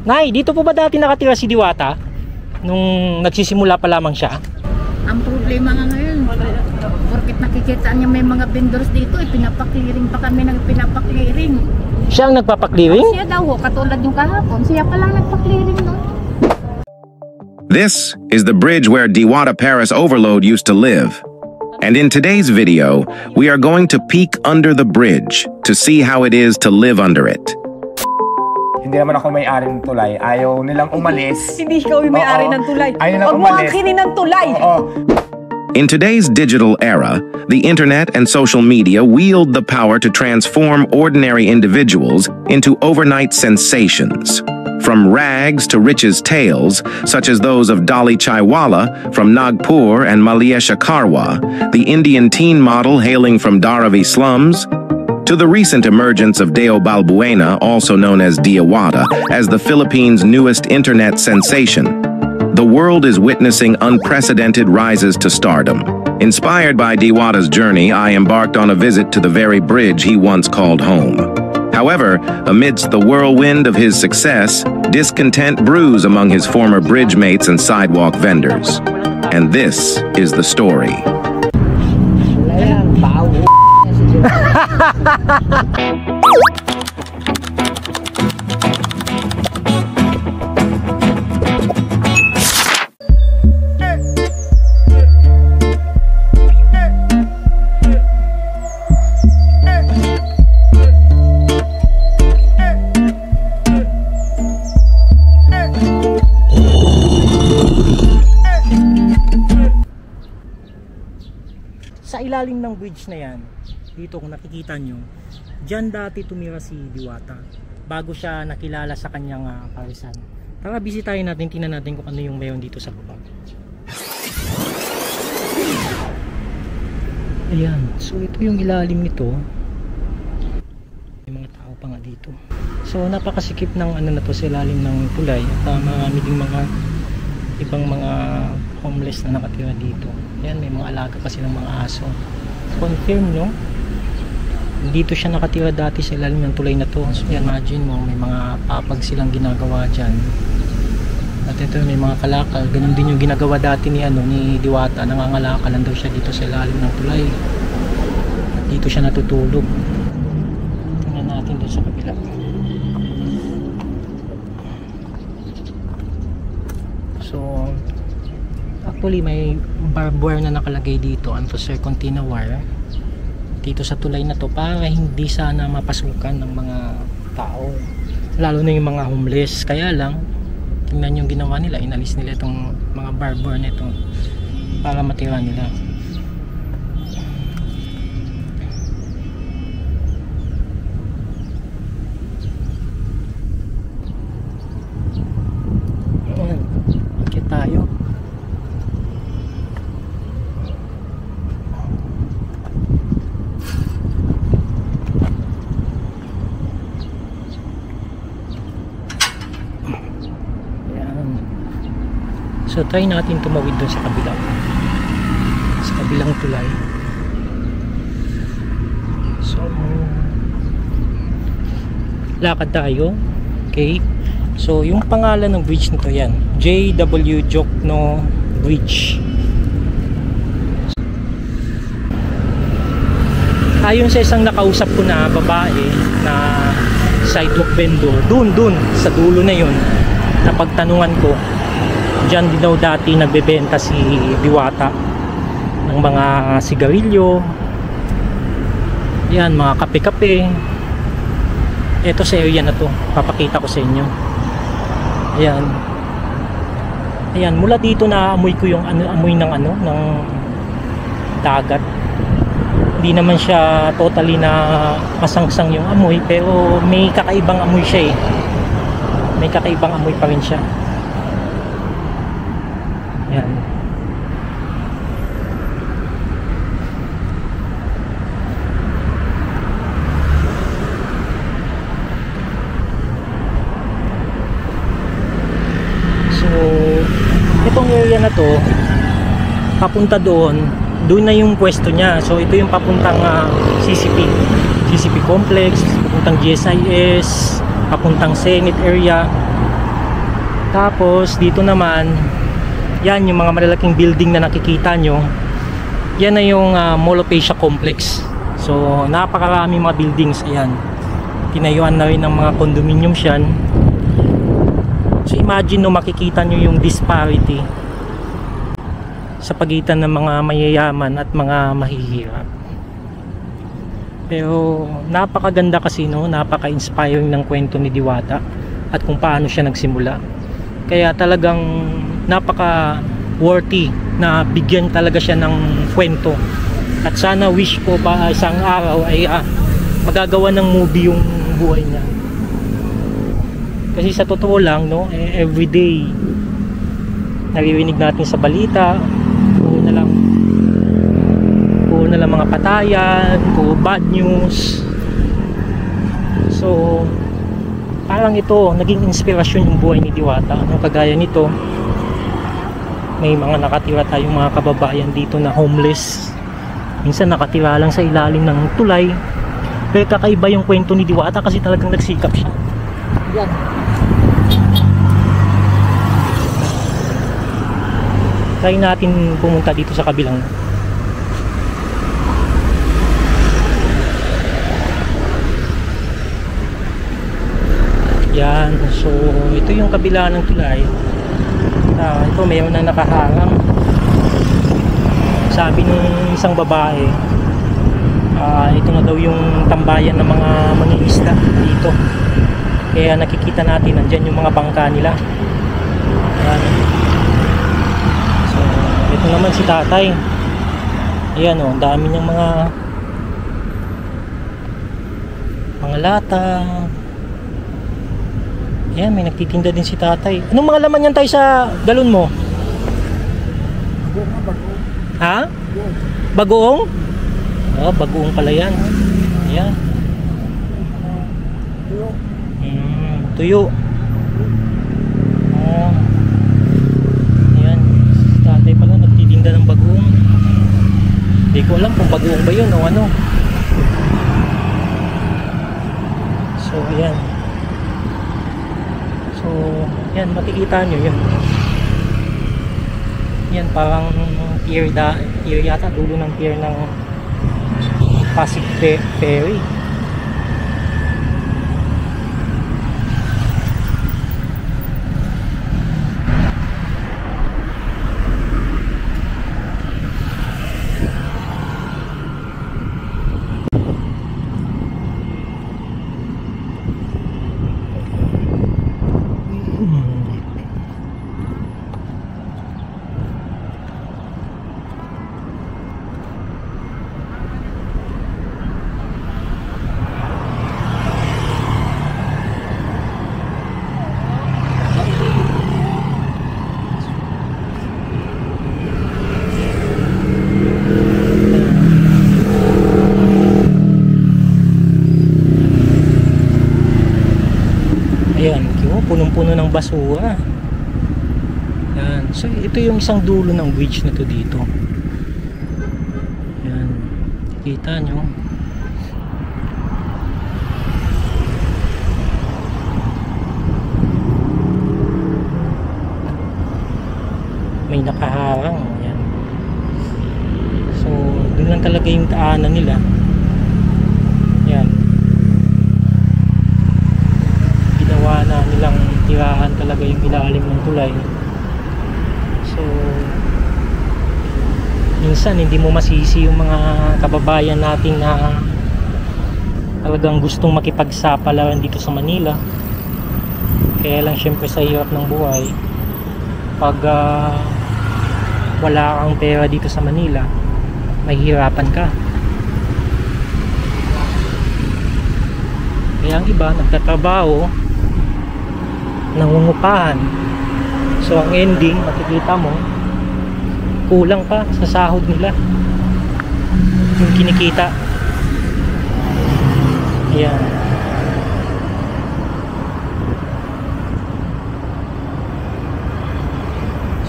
Nay, dito po ba dati nakatira si Diwata? Nung nagsisimula pa lamang siya? Ang problema nga ngayon, porkit nakikita niya may mga vendors dito, pinapakliring pa kami ng pinapakliring. Siya ang nagpapakliring? Siya daw, katulad yung kahapon, siya pa lang nagpakliring, no? This is the bridge where Diwata Paris Overload used to live. And in today's video, we are going to peek under the bridge to see how it is to live under it. Hindi naman ako may-ari ng tulay. Ayaw nilang umalis. Hindi ikaw yung may-ari ng tulay. Ayaw nilang Huwag mo umalis. angkinin ng tulay. Oo. In today's digital era, the internet and social media wield the power to transform ordinary individuals into overnight sensations. From rags to riches tales, such as those of Dolly Chaiwala from Nagpur and Maliesha Karwa, the Indian teen model hailing from Dharavi slums, to the recent emergence of Deo Balbuena, also known as Diwata, as the Philippines' newest internet sensation. The world is witnessing unprecedented rises to stardom. Inspired by Diwata's journey, I embarked on a visit to the very bridge he once called home. However, amidst the whirlwind of his success, discontent brews among his former bridge mates and sidewalk vendors. And this is the story. Sa ilalim ng bridge na yan, dito kung nakikita nyo, dyan dati tumira si Diwata bago siya nakilala sa kanyang parisan. Tara, bisitahin natin, tingnan natin kung ano yung mayon dito sa baba. Ayan, so ito yung ilalim nito. May mga tao pa nga dito. So napakasikip ng ano na to sa ilalim ng tulay at marami ding mga ibang mga homeless na nakatira dito. Ayan, may mga alaga pa silang mga aso. Confirm, no? Dito siya nakatira dati sa ilalim ng tulay na to. So imagine mo, may mga papag silang ginagawa dyan. At ito may mga kalakal. Ganun din yung ginagawa dati ni Diwata. Nangangalakal lang daw siya dito sa ilalim ng tulay. At dito siya natutulog. Tingnan natin doon sa kabila. So actually may barbed wire na nakalagay dito, anti-serpentina wire dito sa tulay na to para hindi sana mapasukan ng mga tao, lalo na yung mga homeless. Kaya lang tingnan yung ginawa nila, inalis nila itong mga barbed wire na ito para matira nila. Ayan, ikit tayo. So try natin tumawid doon sa kabilang tulay. So lakad tayo. Okay, so yung pangalan ng bridge nito, yan, J.W. Jokno Bridge. Ayon sa isang nakausap ko na babae na sidewalk vendor, dun sa dulo na yun, napagtanungan ko, dyan din daw dati nagbebenta si Diwata ng mga sigarilyo, yan, mga kape-kape. Ito sa area na to, papakita ko sa inyo. Ayan, mula dito na amoy ko yung amoy ng ng dagat. Hindi naman siya totally na masangsang yung amoy, pero may kakaibang amoy siya eh. May kakaibang amoy pa rin siya. Yan. So, itong area na to, papunta doon na yung pwesto niya. So, ito yung papuntang CCP Complex, papuntang GSIS, papuntang Senate area. Tapos dito naman, yan yung mga malalaking building na nakikita nyo. Yan na yung Mall of Asia Complex. So napakarami mga buildings. Ayan, tinayuan na rin ng mga condominiums yan. So imagine no, makikita nyo yung disparity sa pagitan ng mga mayayaman at mga mahihirap. Pero napakaganda kasi, no, napaka-inspiring ng kwento ni Diwata at kung paano siya nagsimula. Kaya talagang napaka worthy na bigyan talaga siya ng kwento. At sana wish ko pa isang araw ay magagawa ng movie yung buhay niya. Kasi sa totoo lang, no, everyday naririnig natin sa balita, puro na lang mga patayan, puro bad news. So parang ito naging inspirasyon yung buhay ni Diwata. Ang kagaya nito, may mga nakatira tayong mga kababayan dito na homeless. Minsan nakatira lang sa ilalim ng tulay. Pero kakaiba yung kwento ni Diwata kasi talagang nagsikap siya. Yan. Try natin pumunta dito sa kabilang. Yan. So ito yung kabila ng tulay. Ito mayroon na nakaharang. Sabi ng isang babae, ito na daw yung tambayan ng mga mangingisda dito. Kaya nakikita natin nandyan yung mga bangka nila. Yan. Ito naman si tatay. Ayan o, dami niyang mga lata. Ayan, may nagtitinda din si tatay. Anong mga laman yan tayo sa galon mo? Ha? Bagoong? Bagoong pala yan. Ayan. Tuyo. Tatay pala nagtitinda ng bagoong. Hindi ko alam kung bagoong ba yun o ano. So ayan. So yan, makikita nyo yun. Yan parang pier yata, dulo ng pier ng Pasig Ferry. Ayan, punong-puno ng basura. Ayan. So ito yung isang dulo ng bridge na to dito. Ayan, kita nyo. May nakaharang. Ayan. So dun lang talaga yung daanan nila. Ayan, ginawa na nilang tirahan talaga yung ilalim ng tulay. So minsan hindi mo masisi yung mga kababayan natin na talagang gustong makipagsapalaran dito sa Manila. Kaya lang syempre sa hirap ng buhay, pag wala kang pera dito sa Manila, mahihirapan ka. Kaya ang iba nagtatrabaho, nangungupahan. So ang ending, makikita mo, kulang pa sa sahod nila yung kinikita. Ayan.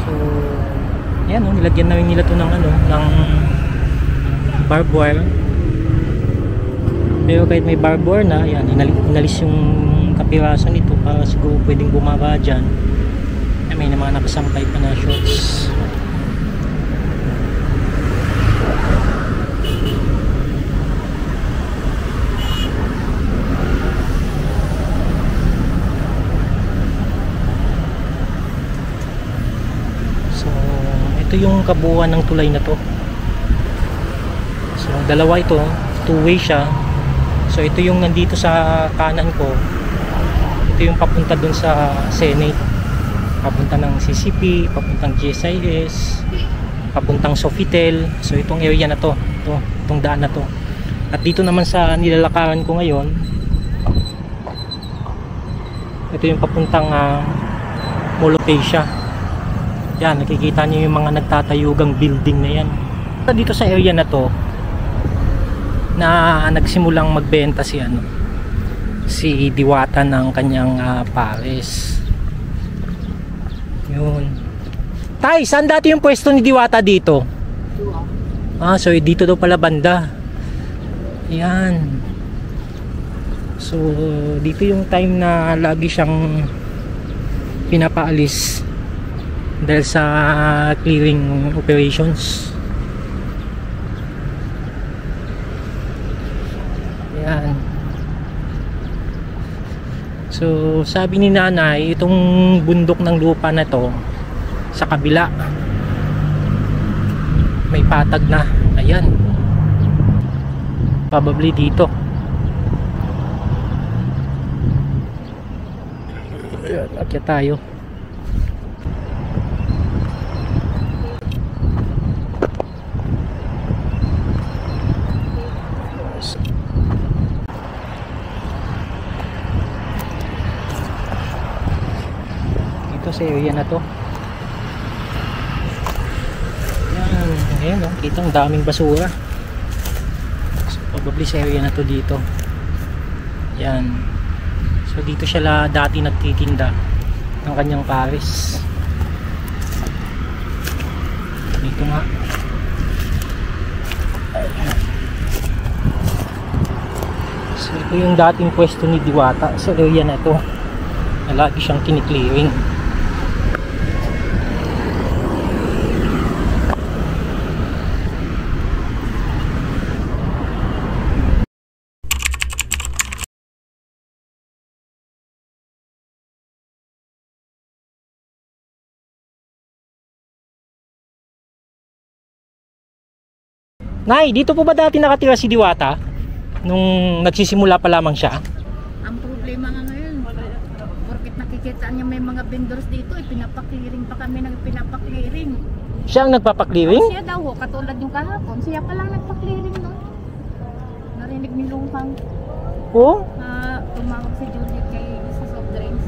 So yan, nilagyan na rin nila to ng ng barbed wire. Pero kahit may barbed wire na, yan, inalis yung kapirasan nito para siguro pwedeng bumaba dyan. May mga nakasampay pa na shorts. So ito yung kabuuan ng tulay na to. So dalawa ito, two-way siya. So ito yung nandito sa kanan ko. Ito yung papunta dun sa Senate, papunta ng CCP, papuntang GSIS, papuntang Sofitel. So itong area na to, itong daan na to. At dito naman sa nilalakaran ko ngayon, ito yung papuntang Molopecia. Yan, nakikita niyo yung mga nagtatayugang building na yan. Dito sa area na to na nagsimulang magbenta si Diwata ng kanyang pares. Yun. Tay, saan dati yung pwesto ni Diwata dito? So dito daw pala banda. Yan. So dito yung time na lagi siyang pinapaalis dahil sa clearing operations. Yan. So sabi ni nanay, itong bundok ng lupa na to sa kabila may patag na. Ayan, probably dito. Ayan, akyat tayo. Sa area na to. Yan, ayan oh, kita ang daming basura. So probably sa area na to dito. Yan. So dito siya dati nagtitinda ng kanyang pares. Dito nga. So ito yung dating pwesto ni Diwata sa area na to. Na lagi siyang kiniklearing. Nay, dito po ba dati nakatira si Diwata? Nung nagsisimula pa lamang siya? Ang problema nga ngayon, porkit nakikita niya may mga vendors dito, pinapaklearing pa kami ng pinapaklearing. Siya ang nagpapaklearing? Siya daw, katulad yung kahapon, siya pa lang nagpaklearing no? Narinig ni Lunghang. Oo? Tumawag si Juliet kay sa soft drinks.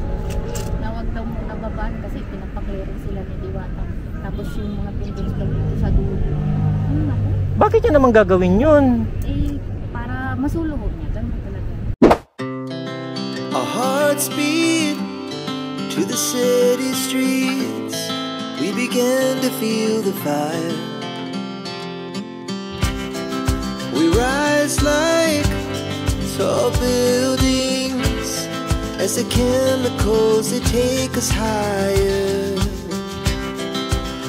Nawag daw muna babaan kasi pinapaklearing sila ni Diwata. Tapos yung mga vendors daw dito sa dulo. Bakit niya naman gagawin yun? Para masuluhod niya. Ganun talaga. Our hearts beat to the city streets. We began to feel the fire. We rise like tall buildings as the chemicals they take us higher.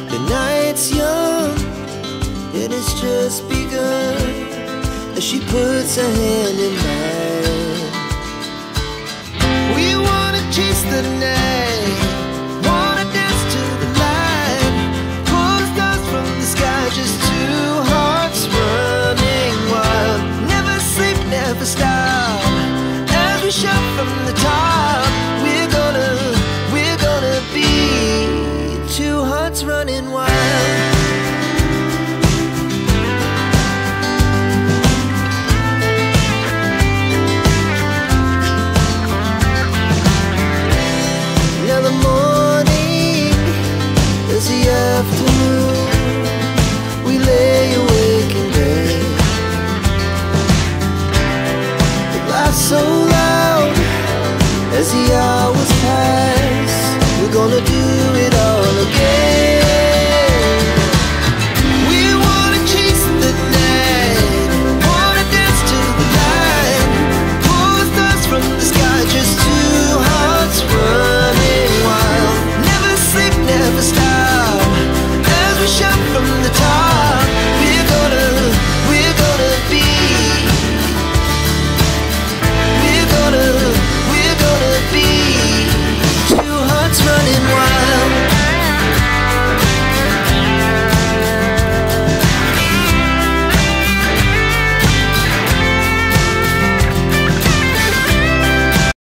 The night's young, and it's just begun as she puts her hand in mine. We wanna chase the night.